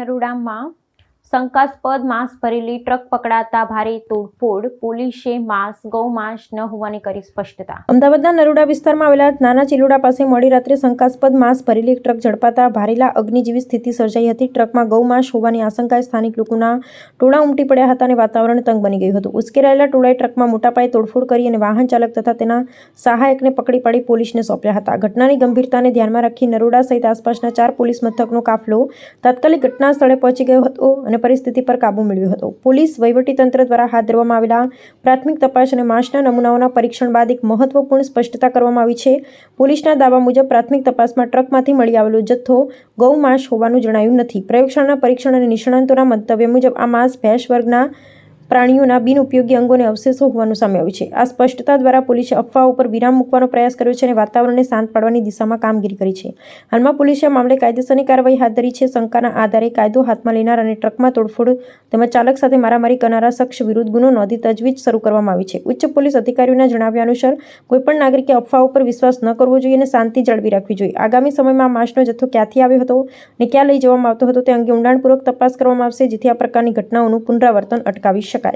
નરોડામાં શંકાસ્પદ માંસ ભરેલી ટ્રક પકડાતા ભારે તોડફોડ, પોલીસે ગૌમાંસ ન હોવાની કરી સ્પષ્ટતા। અમદાવાદના નરોડા વિસ્તારમાં આવેલા નાના ચિલોડા પાસે મોડી રાત્રે શંકાસ્પદ માંસ ભરેલી એક ટ્રક ઝડપાતા ભારેલા અગ્નિ જેવી સ્થિતિ સર્જાઈ હતી। ટ્રકમાં ગૌમાંસ હોવાની આશંકાએ સ્થાનિક લોકોના ટોળા ઉમટી પડ્યા હતા અને વાતાવરણ તંગ બની ગયું હતું। ઉશ્કેરાયેલા ટોળાએ ટ્રકમાં મોટા પાયે તોડફોડ કરી અને વાહન ચાલક તથા તેના સહાયકને પકડી પાડી પોલીસને સોંપ્યા હતા। ઘટનાની ગંભીરતાને ધ્યાનમાં રાખી નરોડા સહિત આસપાસના 4 પોલીસ મથકનો કાફલો તાત્કાલિક ઘટના સ્થળે પહોંચી ગયો હતો અને પરિસ્થિતિ પર કાબુ મેળવ્યો હતો। પોલીસ વહીવટીતંત્ર દ્વારા હાથ ધરવામાં આવેલા પ્રાથમિક તપાસ અને માંસના નમૂનાઓના પરીક્ષણ બાદ એક મહત્વપૂર્ણ સ્પષ્ટતા કરવામાં આવી છે। પોલીસના દાવા મુજબ પ્રાથમિક તપાસમાં ટ્રકમાંથી મળી આવેલો જથ્થો ગૌમાંસ હોવાનું જણાયું નથી। પ્રયોગશાળાના પરીક્ષણ અને નિષ્ણાંતોના મંતવ્ય મુજબ આ માંસ ભેંસ વર્ગના પ્રાણીઓના બિનઉપયોગી અંગોને અવશેષો હોવાનું સામે આવ્યું છે। આ સ્પષ્ટતા દ્વારા પોલીસે અફવાઓ પર વિરામ મૂકવાનો પ્રયાસ કર્યો છે અને વાતાવરણને શાંત પાડવાની દિશામાં કામગીરી કરી છે। હાલમાં પોલીસે આ મામલે કાયદેસરની કાર્યવાહી હાથ ધરી છે। શંકાના આધારે કાયદો હાથમાં લેનાર અને ટ્રકમાં તોડફોડ તેમજ ચાલક સાથે મારામારી કરનારા શખ્સ વિરુદ્ધ ગુનો નોંધી તજવીજ શરૂ કરવામાં આવી છે। ઉચ્ચ પોલીસ અધિકારીઓના જણાવ્યા અનુસાર કોઈપણ નાગરિકે અફવાઓ પર વિશ્વાસ ન કરવો જોઈએ અને શાંતિ જાળવી રાખવી જોઈએ। આગામી સમયમાં આ માંસનો જથ્થો ક્યાંથી આવ્યો હતો અને ક્યાં લઈ જવામાં આવતો હતો તે અંગે ઊંડાણપૂર્વક તપાસ કરવામાં આવશે, જેથી આ પ્રકારની ઘટનાઓનું પુનરાવર્તન અટકાવી શકાય।